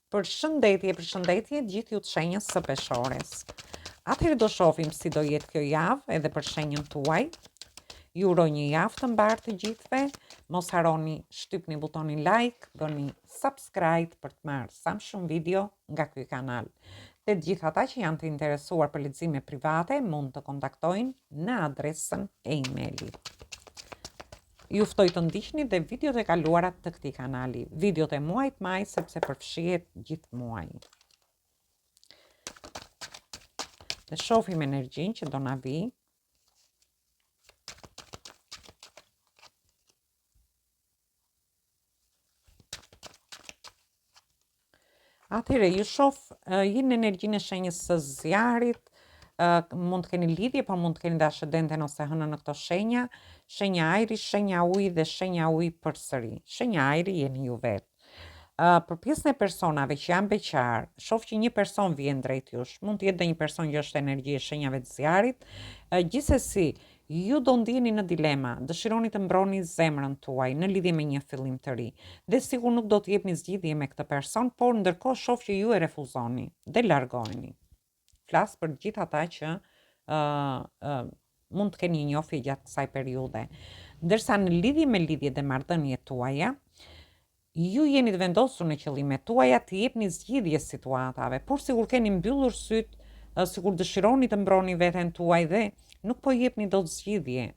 Përshëndetje gjithë ju të shenjës së peshores. Atëherë do shohim si do jetë kjo javë edhe për shenjën tuaj. Ju uroj një javë të mbarë të gjithëve. Mos harroni shtypni butonin like, bëni subscribe për të marrë sa më shumë video nga ky kanal. Dhe të gjithë ata që janë të interesuar për lexime private mund të kontaktojnë në adresën e emailit. Ju ftoj të ndiqni dhe videot e kaluara të këtij kanali, videot e muajit maj sepse përfshihet gjithë muaji. Dhe shohim energjinë që do na vi. Atëherë ju shoh jeni në energjinë e shenjës së zjarit. Mund të keni lidhje, por mund të keni dashëdenten ose hënën në këto shenja. Shenja ajri, shenja uji dhe shenja uji përsëri. Shenja ajri jeni ju vetë. Për pjesën e personave që janë beqar, shoh që një person vjen drejt jush. Mund të jetë dhe një person që është energji e shenjave të zjarit. Gjithsesi, ju do ndjeni në dilema, dëshironi të mbroni zemrën tuaj në lidhje me një fillim të ri. Dhe sigur nuk do të jepni zgjidhje me këtë person, por ndërkohë shoh që ju e refuzoni dhe largoheni. Flas për gjithë ata që mund të keni një njohje gjatë kësaj periudhe. Ndërsa në lidhje me lidhjet e marrëdhëniet tuaja, ju jeni të vendosur në qëllimet tuaja të jepni zgjidhje situatave, por sigur keni mbyllur syt, sigur dëshironi të mbroni veten tuaj dhe nuk po jepni dot zgjidhje.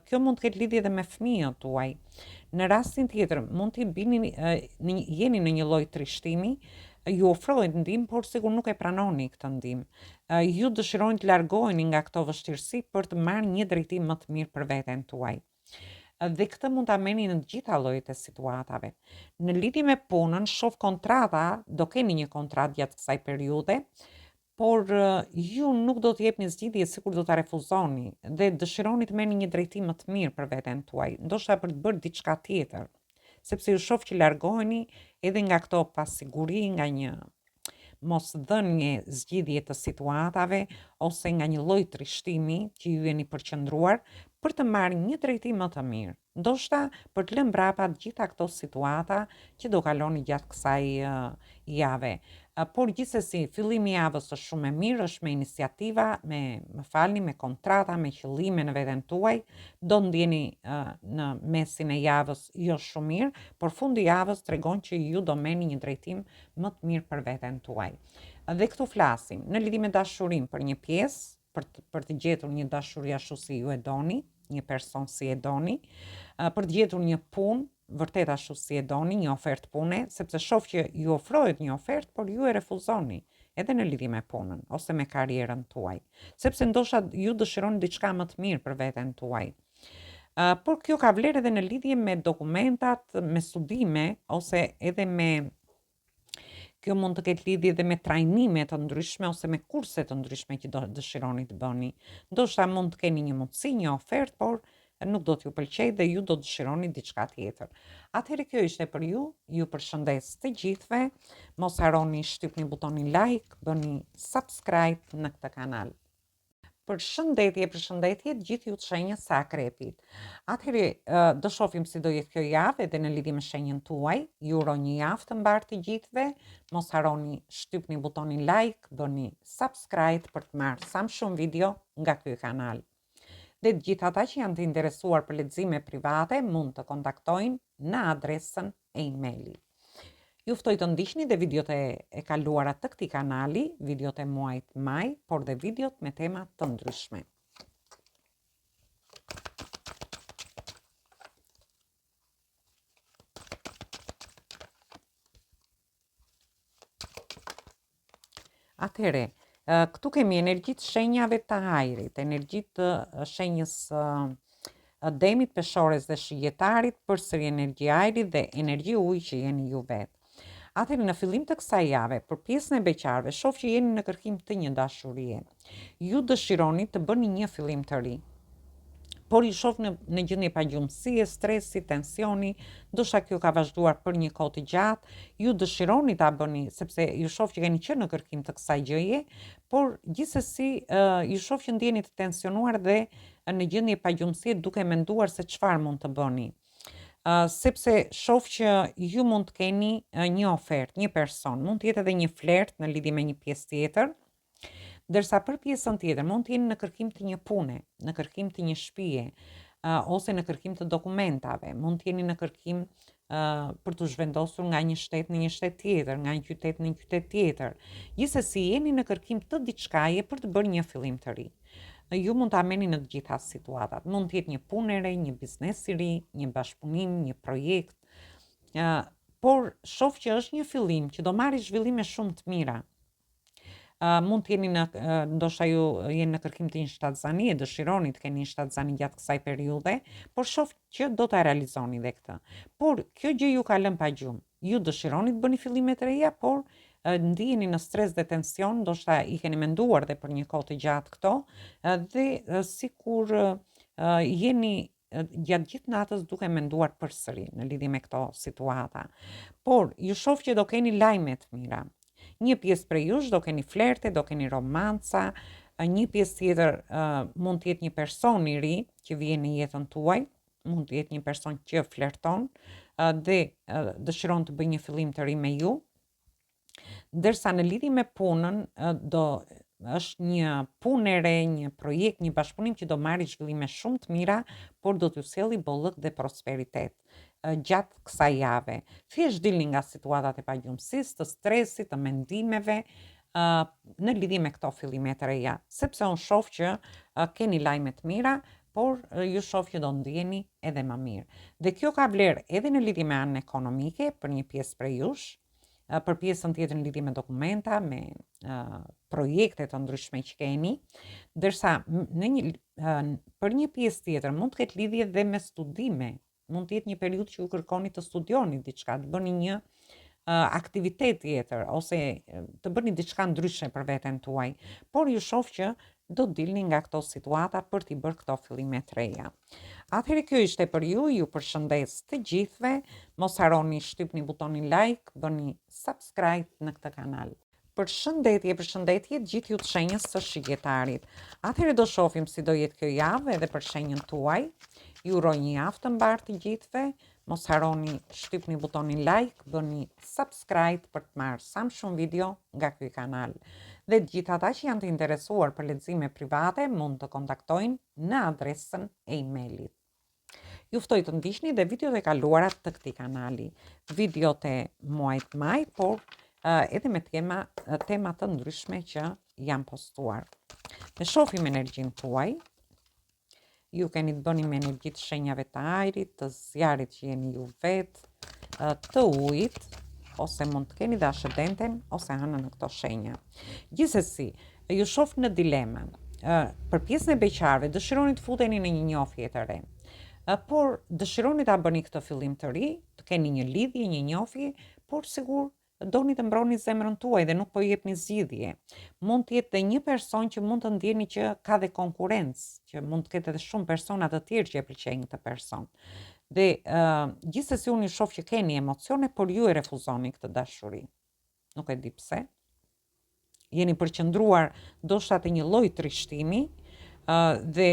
Kjo mund të ketë lidhje edhe me fëmijët tuaj. Në rastin tjetër, mund të jeni në një lloj trishtimi, ju ofrohet ndihmë, por sigur nuk e pranoni këtë ndihmë. Ju dëshironi të largoheni nga këto vështirësi për të marrë një drejtim më të mirë për veten tuaj. Dhe këtë mund ta merrni në të gjitha llojet e situatave. Në lidhje me punën, shoh kontrata, do keni një kontratë gjatë kësaj periudhe, por ju nuk do të jepni zgjidhje, sikur do ta refuzoni dhe dëshironi të merrni një drejtim më të mirë për veten tuaj, ndoshta për të bërë diçka tjetër, sepse ju shoh që largoheni edhe nga këto pasiguri, nga një mos dhënie zgjidhje të situatave ose nga një lloj trishtimi që ju jeni përqendruar për të marrë një drejtim më të mirë. Ndoshta për të lënë mbrapa të gjitha këto situata që do kaloni gjatë kësaj jave. Por gjithsesi, fillimi i javës është shumë e mirë, është me iniciativa, me kontrata, me qëllime në veten tuaj. Do ndjeni në mesin e javës jo shumë mirë, por fundi i javës tregon që ju do merrni një drejtim më të mirë për veten tuaj. Dhe këtu flasim në lidhje me dashurinë për një pjesë, për të gjetur një dashuri ashtu si ju e doni, një person si e doni, për të gjetur një punë vërtet ashtu si e doni, një ofertë pune, sepse shoh që ju ofrohet një ofertë, por ju e refuzoni, edhe në lidhje me punën ose me karrierën tuaj, sepse ndoshta ju dëshironi diçka më të mirë për veten tuaj. Por kjo ka vlerë edhe në lidhje me dokumentat, me studime ose edhe me kjo mund të ketë lidhje edhe me trajnime të ndryshme ose me kurse të ndryshme që do dëshironi të bëni. Ndoshta mund të keni një mundësi, një ofertë, por nuk do t'ju pëlqejë dhe ju do dëshironi diçka tjetër. Atëherë kjo ishte për ju. Ju përshëndes të gjithëve. Mos harroni shtypni butonin like, bëni subscribe në këtë kanal. Përshëndetje gjithë ju të shenjës së Akrepit. Atëherë do shohim si do jetë kjo javë edhe në lidhje me shenjën tuaj. Ju uroj një javë të mbarë të gjithëve. Mos harroni shtypni butonin like, bëni subscribe për të marrë sa më shumë video nga ky kanal. Dhe të gjithë ata që janë të interesuar për lexime private mund të kontaktojnë në adresën e emailit. Ju ftoj të ndiqni dhe videot e kaluara të këtij kanali, videot e muajit maj, por dhe videot me tema të ndryshme. Atëherë, këtu kemi energjitë shenjave të ajrit, energjitë shenjës demit, peshores dhe shijetarit, përsëri energji ajrit dhe energji ujë që jeni ju vetë. Atëherë në fillim të kësaj jave, për pjesën e beqarëve, shoh që jeni në kërkim të një dashurie. Ju dëshironi të bëni një fillim të ri, por ju shoh në gjendje pagjumësie, stresi, tensioni, ndoshta kjo ka vazhduar për një kohë të gjatë, ju dëshironi ta bëni sepse ju shoh që keni qenë në kërkim të kësaj gjëje, por gjithsesi ju shoh që ndjeni të tensionuar dhe në gjendje pagjumësie duke menduar se çfarë mund të bëni. sepse shoh që ju mund të keni një ofertë, një person, mund të jetë edhe një flert në lidhje me një pjesë tjetër, ndërsa për pjesën tjetër mund të jeni në kërkim të një pune, në kërkim të një shtëpie, ose në kërkim të dokumentave, mund të jeni në kërkim për të zhvendosur nga një shtet në një shtet tjetër, nga një qytet në një qytet tjetër. Gjithsesi jeni në kërkim të diçkaje për të bërë një fillim të ri. Ju mund ta merrni në të gjitha situatat. Mund të jetë një punë e re, një biznes i ri, një bashkëpunim, një projekt. Por shoh që është një fillim që do marrë zhvillime shumë të mira. Mund të jeni ndoshta ju jeni në kërkim të një shtatzani, e dëshironi të keni një shtatzani gjatë kësaj periudhe, por shoh që do ta realizoni dhe këtë. Por kjo gjë ju ka lënë pa gjumë. Ju dëshironi të bëni fillime të reja, por ndiheni në stres dhe tension, ndoshta i keni menduar dhe për një kohë të gjatë këto, dhe sikur jeni gjatë gjithë natës duke menduar përsëri në lidhje me këto situata. Por ju shoh që do keni lajme të mira. Një pjesë prej jush do keni flerte, do keni romanca, një pjesë tjetër mund të jetë një person i ri që vjen në jetën tuaj, mund të jetë një person që flerton dhe dëshiron të bëjë një fillim të ri me ju. Ndërsa në lidhje me punën është një punë e re, një projekt, një bashkëpunim që do marrë zhvillime shumë të mira, por do t'ju sjellë bollëk dhe prosperitet gjatë kësaj jave. Thjesht dilni nga situatat e pagjumësisë, të stresit, të mendimeve në lidhje me këto fillime të reja, sepse unë shoh që keni lajme të mira, por ju shoh që do ndiheni edhe më mirë. Dhe kjo ka vlerë edhe në lidhje me anën ekonomike për një pjesë prej jush, për pjesën tjetër në lidhje me dokumenta, me projekte të ndryshme që keni, ndërsa për një pjesë tjetër mund të ketë lidhje dhe me studime, mund të jetë një periudhë që ju kërkoni të studioni diçka, të bëni një aktivitet tjetër, ose të bëni diçka ndryshe për veten tuaj, por ju shoh që do dilni nga këto situata për t'i bërë këto fillime të reja. Atëherë kjo ishte për ju përshëndes të gjithëve, mos harroni shtypni butonin like, bëni subscribe në këtë kanal. Përshëndetje gjithë ju të shenjës së shigetarit. Atëherë do shohim si do jetë kjo javë edhe për shenjën tuaj. Ju uroj një javë të mbarë të gjithëve, mos harroni shtypni butonin like, bëni subscribe për të marrë sa më shumë video nga ky kanal. Dhe të gjithë ata që janë të interesuar për lexime private mund të kontaktojnë në adresën e email-it. Ju ftoj të ndiqni dhe videot e kaluara të këtij kanali, videot e muajit maj, por edhe me tema të ndryshme që janë postuar. Ne shohim energjinë tuaj. Ju keni të bëni me energjitë shenjave të ajrit, të zjarit që jeni ju vetë, të ujit, ose mund të keni dhe ascendenten ose anën në këto shenja. Gjithsesi, ju shoh në dilemë. Për pjesën e beqarëve, dëshironi të futeni në një njohje të re. Por dëshironi ta bëni këtë fillim të ri, të keni një lidhje, një njohje, por sigur doni të mbroni zemrën tuaj dhe nuk po i jepni zgjidhje. Mund të jetë një person që mund të ndjeni që ka dhe konkurrencë, që mund të ketë edhe shumë persona të tjerë që e pëlqejnë këtë person. Dhe gjithsesi unë ju shoh që keni emocione, por ju e refuzoni këtë dashuri. Nuk e di pse. Jeni përqendruar ndoshta te një lloj trishtimi, dhe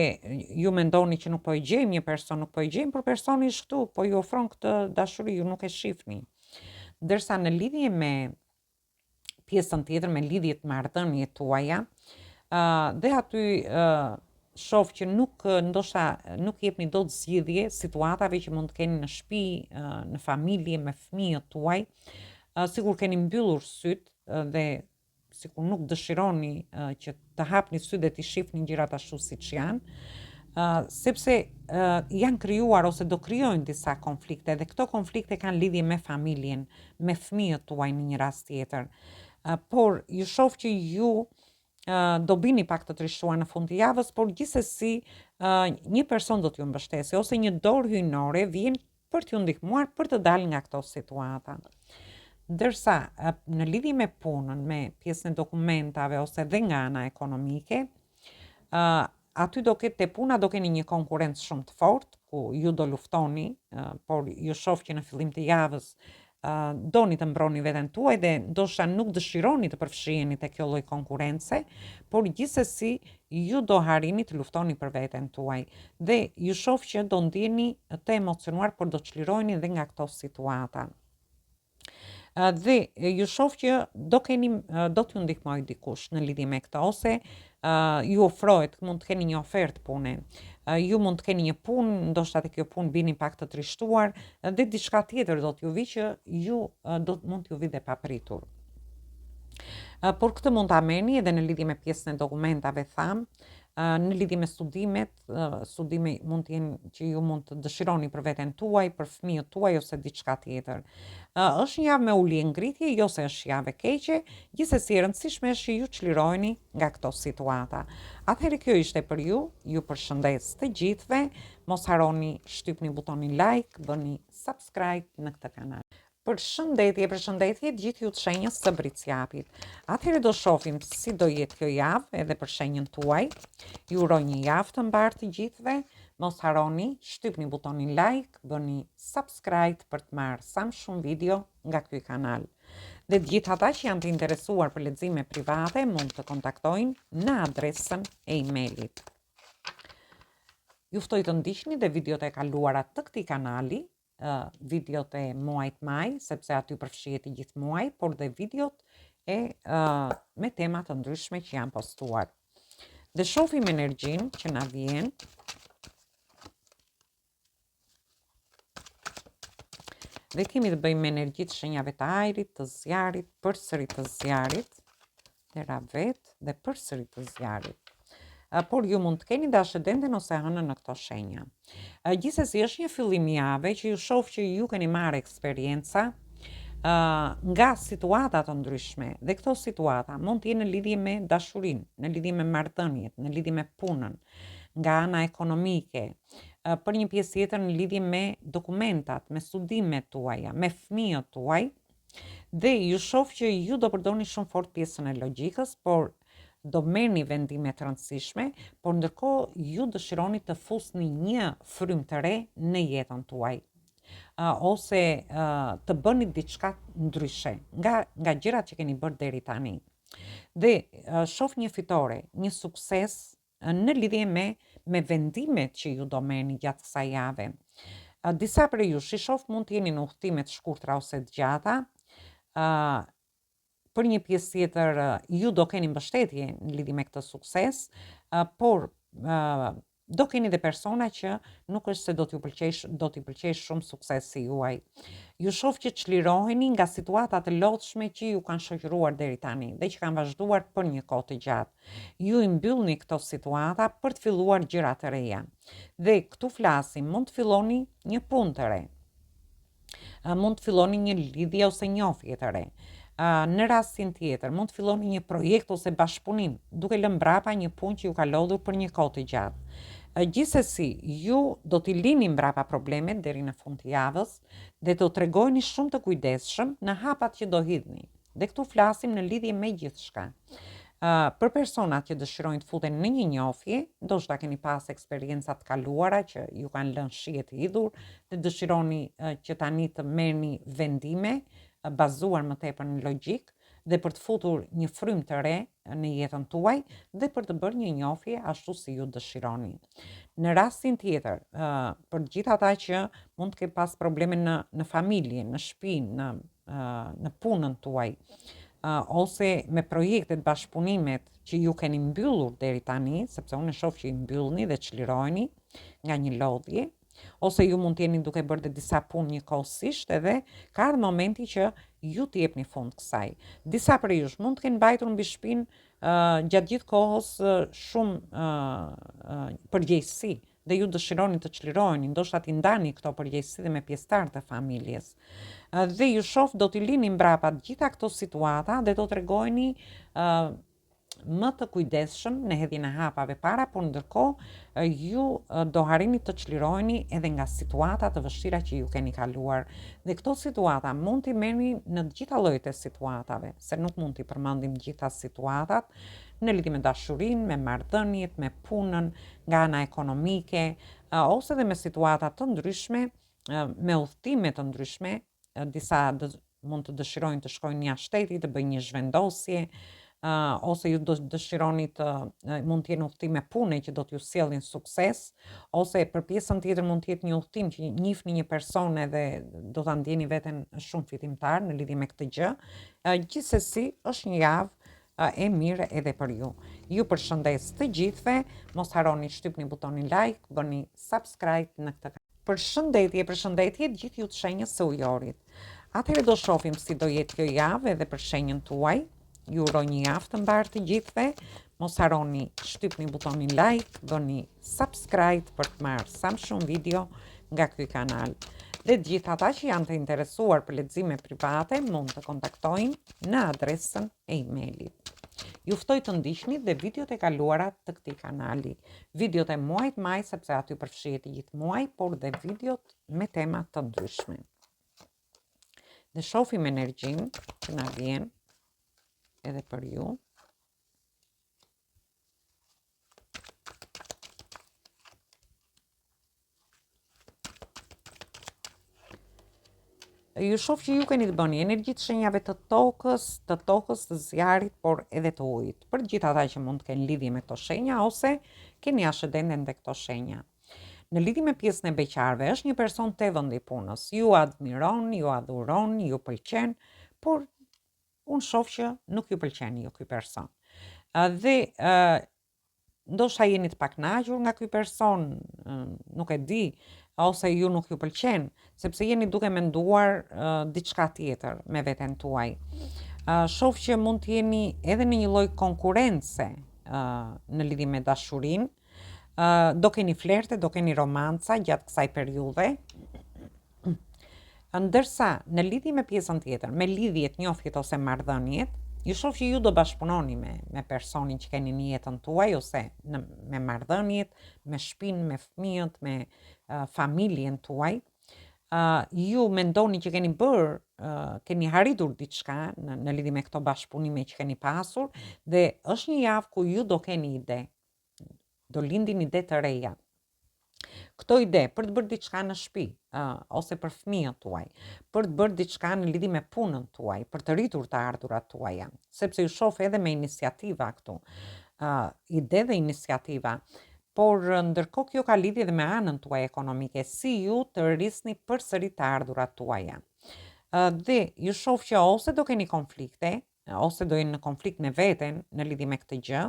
ju mendoni që nuk po i gjejmë një person, nuk po i gjejmë, por personi është këtu, po ju ofron këtë dashuri, ju nuk e shihni. Ndërsa në lidhje me pjesën tjetër, me lidhjet me marrëdhëniet tuaja, dhe aty shoh që ndoshta nuk jepni dot zgjidhje situatave që mund të keni në shtëpi, në familje, me fëmijët tuaj, sikur keni mbyllur syt dhe sikur nuk dëshironi që të hapni syt dhe të shihni gjërat ashtu siç janë. Sepse janë krijuar ose do krijojnë disa konflikte dhe këto konflikte kanë lidhje me familjen, me fëmijët tuaj në një rast tjetër. Por ju shoh që ju do bini pak të trishtuar në fund të javës, por gjithsesi një person do t'ju mbështesë ose një dorë hyjnore vjen për t'ju ndihmuar për të dalë nga këto situata. Ndërsa në lidhje me punën, me pjesën e dokumentave ose dhe nga ana ekonomike, aty do ketë te puna do keni një konkurrencë shumë të fortë, ku ju do luftoni, por ju shoh që në fillim të javës doni të mbroni veten tuaj dhe ndoshta nuk dëshironi të përfshiheni te kjo lloj konkurrence, por gjithsesi ju do harini të luftoni për veten tuaj dhe ju shoh që do ndjeni të emocionuar por do çliroheni dhe nga këto situata. Dhe ju shoh që do t'ju ndihmoj dikush në lidhje me këtë ose ju ofrohet, mund të keni një ofertë pune. Ju mund të keni një punë, ndoshta te kjo punë vini pak të trishtuar dhe diçka tjetër do t'ju vi që ju mund t'ju vi dhe papritur. Por këtë mund ta merrni edhe në lidhje me pjesën e dokumentave tham, në lidhje me studimet, studime mund të jenë që ju mund të dëshironi për veten tuaj, për fëmijët tuaj ose diçka tjetër. Është një javë me ulje ngritje, jo se është javë e keqe, gjithsesi e rëndësishme është që ju çliroheni nga këto situata. Atëherë kjo ishte për ju përshëndes të gjithëve, mos harroni shtypni butonin like, bëni subscribe në këtë kanal. Përshëndetje gjithë ju të shenjës së Briciapit. Atëherë do shohim si do jetë kjo javë edhe për shenjën tuaj. Ju uroj një javë të mbarë të gjithëve. Mos harroni, shtypni butonin like, bëni subscribe për të marrë sa më shumë video nga ky kanal. Dhe gjithë ata që janë të interesuar për lexime private mund të kontaktojnë në adresën e emailit. Ju ftoj të ndiqni dhe videot e kaluara të këtij kanali, videot e muajit maj, sepse aty përfshihet i gjithë muaj, por dhe videot me tema të ndryshme që janë postuar. Dhe shohim energjinë që na vjen. Dhe kemi të bëjmë me energjitë shenjave të ajrit, të zjarit, përsëri të zjarit, teravet dhe përsëri të zjarit. Por ju mund të keni dashëdenten ose hënën në këto shenja. Gjithsesi është një fillim jave që ju shoh që ju keni marrë eksperjenca nga situata të ndryshme dhe këto situata mund të jenë në lidhje me dashurinë, në lidhje me marrëdhëniet, në lidhje me punën, nga ana ekonomike, për një pjesë tjetër në lidhje me dokumentat, me studimet tuaja, me fëmijët tuaj, dhe ju shoh që ju do përdorni shumë fort pjesën e logjikës, por do merrni vendime të rëndësishme, por ndërkohë ju dëshironi të fusni një frymë të re në jetën tuaj. Ose të bëni diçka ndryshe nga gjërat që keni bërë deri tani. Dhe shoh një fitore, një sukses në lidhje me vendimet që ju do merrni gjatë kësaj jave. Disa prej jush i shoh mund të jeni në udhëtime të shkurtra ose të gjata. Për një pjesë tjetër ju do keni mbështetje në lidhje me këtë sukses, por do keni dhe persona që nuk është se do t'i pëlqej shumë suksesi juaj. Ju shoh që çliroheni nga situata të lodhshme që ju kanë shoqëruar deri tani dhe që kanë vazhduar për një kohë të gjatë. Ju i mbyllni këto situata për të filluar gjëra të reja. Dhe këtu flasim, mund të filloni një punë të re. Mund të filloni një lidhje ose njohje të re. Në rastin tjetër, mund të filloni një projekt ose bashkëpunim, duke lënë mbrapa një punë që ju ka lodhur për një kohë të gjatë. Gjithsesi, ju do t'i lini mbrapa problemet deri në fund të javës dhe do t'tregojeni shumë të kujdesshëm në hapat që do hidhni. Dhe këtu flasim në lidhje me gjithçka. Për personat që dëshirojnë të futen në një njohje, ndoshta keni pas eksperjenca të kaluara që ju kanë lënë shije të hidhur dhe dëshironi që tani të merrni vendime bazuar më tepër në logjik dhe për të futur një frymë të re në jetën tuaj dhe për të bërë një njohje ashtu si ju dëshironi. Në rastin tjetër, për gjithë ata që mund të kenë pas probleme në familje, në shtëpi, në punën tuaj, ose me projektet, bashkëpunimet që ju keni mbyllur deri tani, sepse unë shoh që i mbyllni dhe çliroheni nga një lodhje, ose ju mund të jeni duke bërë disa punë njëkohësisht edhe ka ardhur momenti që ju t'i jepni fund kësaj. Disa prej jush mund të kenë mbajtur mbi shtëpinë gjatë gjithë kohës shumë përgjegjësi dhe ju dëshironi të çliroheni, ndoshta t'i ndani këto përgjegjësi dhe me pjesëtarë të familjes. Dhe ju shoh do t'i lini mbrapa të gjitha këto situata dhe do t'tregojeni më të kujdesshëm në hedhjen e hapave para, por ndërkohë ju do harrini të çliroheni edhe nga situata të vështira që ju keni kaluar. Dhe këto situata mund t'i merrni në të gjitha llojet e situatave, se nuk mund t'i përmendim gjitha situatat në lidhje me dashurinë, me marrëdhëniet, me punën, nga ana ekonomike, ose edhe me situata të ndryshme, me udhëtime të ndryshme disa mund të dëshirojnë të shkojnë jashtë shtetit, të bëjnë një zhvendosje, ose ju dëshironi mund të jenë udhëtime pune që do t'ju sjellin sukses, ose për pjesën tjetër mund të jetë një udhëtim që njihni një person edhe do ta ndjeni veten shumë fitimtar në lidhje me këtë gjë. Gjithsesi është një javë e mirë edhe për ju. Ju përshëndes të gjithëve, mos harroni shtypni butonin like, bëni subscribe në këtë kanal. Përshëndetje gjithë ju të shenjës së ujorit. Atëherë do shohim si do jetë kjo javë edhe për shenjën tuaj. Ju uroj një javë të mbarë të gjithëve. Mos harroni shtypni butonin like, bëni subscribe për të marrë sa më shumë video nga ky kanal. Dhe të gjithë ata që janë të interesuar për lexime private mund të kontaktojnë në adresën e emailit. Ju ftoj të ndiqni dhe videot e kaluara të këtij kanali. Videot e muajit maj, sepse aty përfshihet i gjithë muaji, por dhe videot me tema të ndryshme. Ne shohim energjinë që na vjen edhe për ju. Ju shoh që ju keni të bëni energji të shenjave të tokës, të zjarit, por edhe të ujit. Për gjithë ata që mund të kenë lidhje me këto shenja ose keni ascendenten me këto shenja. Në lidhje me pjesën e beqarëve, është një person te vendi punës. Ju admiron, ju adhuron, ju pëlqen, por unë shoh që nuk ju pëlqen ju ky person. Dhe ndoshta jeni të pakënaqur nga ky person, nuk e di, ose ju nuk ju pëlqen, sepse jeni duke menduar diçka tjetër me veten tuaj. Shoh që mund të jeni edhe në një lloj konkurrence në lidhje me dashurinë. Do keni flerte, do keni romanca gjatë kësaj periudhe. Ndërsa në lidhje me pjesën tjetër, me lidhjet, njoftjet ose marrëdhëniet, ju shoh që ju do bashkëpunoni me personin që keni në jetën tuaj ose me marrëdhëniet, me shtëpinë, me fëmijët, me familjen tuaj. Ju mendoni që keni arritur diçka në lidhje me këto bashkëpunime që keni pasur dhe është një javë ku ju do keni ide. Do lindin ide të reja. Këto ide për të bërë diçka në shtëpi, ose për fëmijët tuaj, për të bërë diçka në lidhje me punën tuaj, për të rritur të ardhurat tuaja, sepse ju shoh edhe me iniciativa këtu. Ide dhe iniciativa. Por ndërkohë kjo ka lidhje edhe me anën tuaj ekonomike, si ju të rrisni përsëri të ardhurat tuaja. Dhe ju shoh që ose do keni konflikte, ose do jeni në konflikt me veten në lidhje me këtë gjë.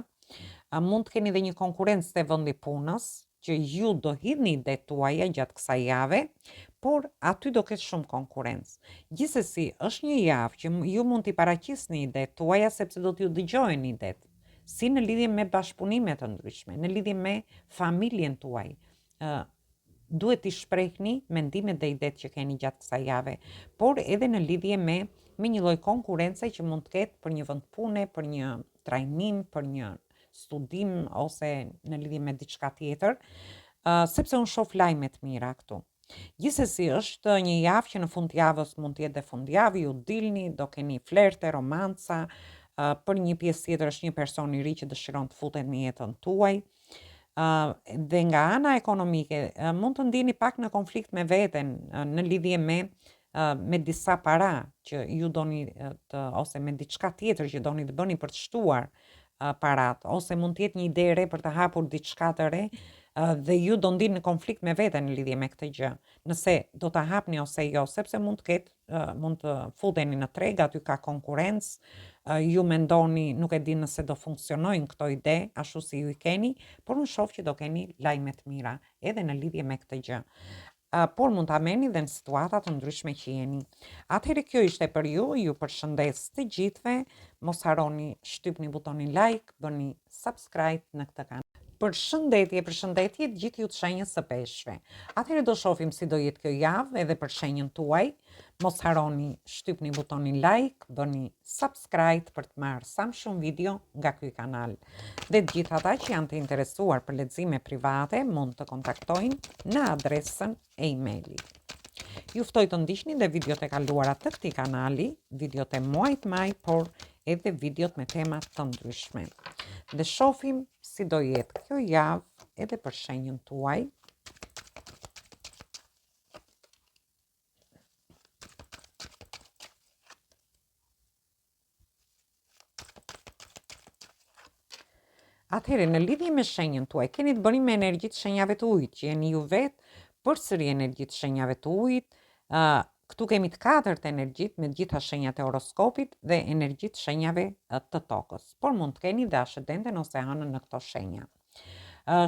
Mund të keni dhe një konkurrencë te vendi punës, që ju do hidhni idetë tuaja gjatë kësaj jave, por aty do ketë shumë konkurrencë. Gjithsesi, është një javë që ju mund t'i paraqisni idetë tuaja sepse do t'ju dëgjojnë idetë, si në lidhje me bashkëpunime të ndryshme, në lidhje me familjen tuaj. Duhet t'i shprehni mendimet dhe idetë që keni gjatë kësaj jave, por edhe në lidhje me një lloj konkurrence që mund të ketë për një vend pune, për një trajnim, për një studim ose në lidhje me diçka tjetër, sepse unë shoh lajme të mira këtu. Gjithsesi është një javë që në fund të javës mund të jetë dhe fundjavë, ju dilni, do keni flerte, romanca, për një pjesë tjetër është një person i ri që dëshiron të futet në jetën tuaj. Dhe nga ana ekonomike mund të ndjeni pak në konflikt me veten në lidhje me disa para që ju doni ose me diçka tjetër që doni të bëni për të shtuar parat, ose mund të jetë një ide e re për të hapur diçka të re dhe ju do ndini në konflikt me veten në lidhje me këtë gjë. Nëse do ta hapni ose jo, sepse mund të futeni në treg, aty ka konkurrencë, ju mendoni, nuk e di nëse do funksionojnë këto ide ashtu si ju i keni, por unë shoh që do keni lajme të mira edhe në lidhje me këtë gjë. Por mund ta merrni dhe në situata të ndryshme që jeni. Atëherë kjo ishte për ju, ju përshëndes të gjithëve, mos harroni shtypni butonin like, bëni subscribe në këtë kanal. Përshëndetje të gjithë ju të shenjës së peshqve. Atëherë do shohim si do jetë kjo javë edhe për shenjën tuaj. Mos harroni shtypni butonin like, bëni subscribe për të marrë sa më shumë video nga ky kanal. Dhe të gjithë ata që janë të interesuar për lexime private mund të kontaktojnë në adresën e emailit. Ju ftoj të ndiqni dhe videot e kaluara të këtij kanali, videot e muajit maj, por edhe videot me tema të ndryshme. Dhe shohim si do jetë kjo javë edhe për shenjën tuaj. Atëherë, në lidhje me shenjën tuaj, keni të bëni me energjitë shenjave të ujit, që jeni ju vetë përsëri energjitë shenjave të ujit. Këtu kemi të katërt energjitë me gjitha shenjat e horoskopit dhe energjitë shenjave të tokës. Por mund të keni dhe ascendenten ose anën në këto shenja.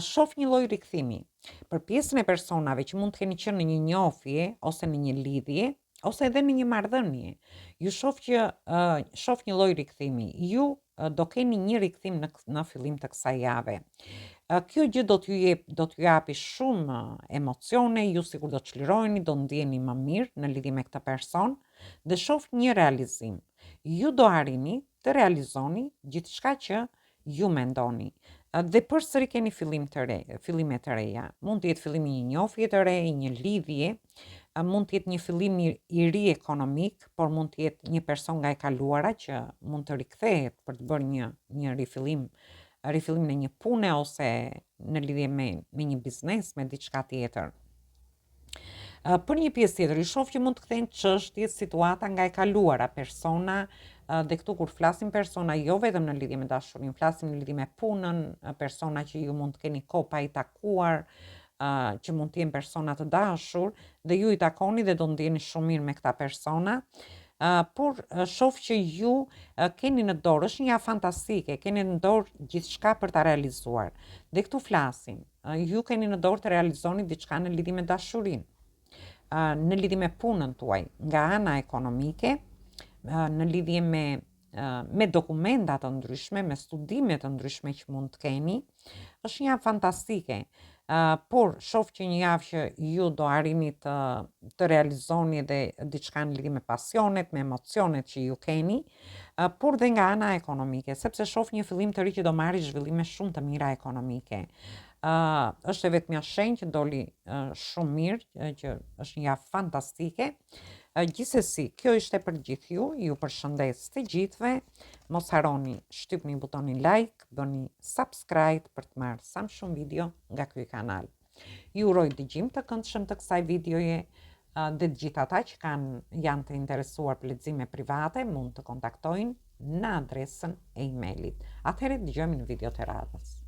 Shoh një lloj rikthimi. Për pjesën e personave që mund të keni qenë në një njohje ose në një lidhje ose edhe në një marrëdhënie, ju shoh një lloj rikthimi. Ju do keni një rikthim në fillim të kësaj jave. Kjo gjë do t'ju japi shumë emocione, ju sikur do të çliroheni, do ndjeni më mirë në lidhje me këtë person dhe shoh një realizim. Ju do arrini të realizoni gjithçka që ju mendoni. Dhe përsëri keni fillime të reja. Mund të jetë fillimi një njohje të re, një lidhje, mund të jetë një fillim i ri ekonomik, por mund të jetë një person nga e kaluara që mund të rikthehet për të bërë një rifillim në një pune ose në lidhje me një biznes, me diçka tjetër. Për një pjesë tjetër, i shoh që mund të kthejnë çështje, situata nga e kaluara, persona, dhe këtu kur flasim persona, jo vetëm në lidhje me dashurinë, flasim në lidhje me punën, persona që ju mund të keni kohë pa i takuar, që mund të jenë persona të dashur dhe ju i takoni dhe do ndjeni shumë mirë me këta persona. Por shoh që ju keni në dorë, është një fantastike, keni në dorë gjithçka për ta realizuar. Dhe këtu flasim, ju keni në dorë të realizoni diçka në lidhje me dashurinë, në lidhje me punën tuaj, nga ana ekonomike, në lidhje me dokumenta të ndryshme, me studime të ndryshme që mund të keni, është një fantastike. Por shoh që një javë që ju do arrini të realizoni edhe diçka në lidhje me pasionet, me emocionet që ju keni, por dhe nga ana ekonomike, sepse shoh një fillim të ri që do marrë zhvillime shumë të mira ekonomike. Është e vetmja shenjë që doli shumë mirë, që është një javë fantastike. Gjithsesi, kjo ishte për gjithë ju përshëndes të gjithëve. Mos harroni shtypni butonin like, bëni subscribe për të marrë sa më shumë video nga ky kanal. Ju uroj dëgjim të këndshëm të kësaj videoje dhe të gjithë ata që janë të interesuar për lexime private mund të kontaktojnë në adresën e emailit. Atëherë dëgjojmë në video të radhës.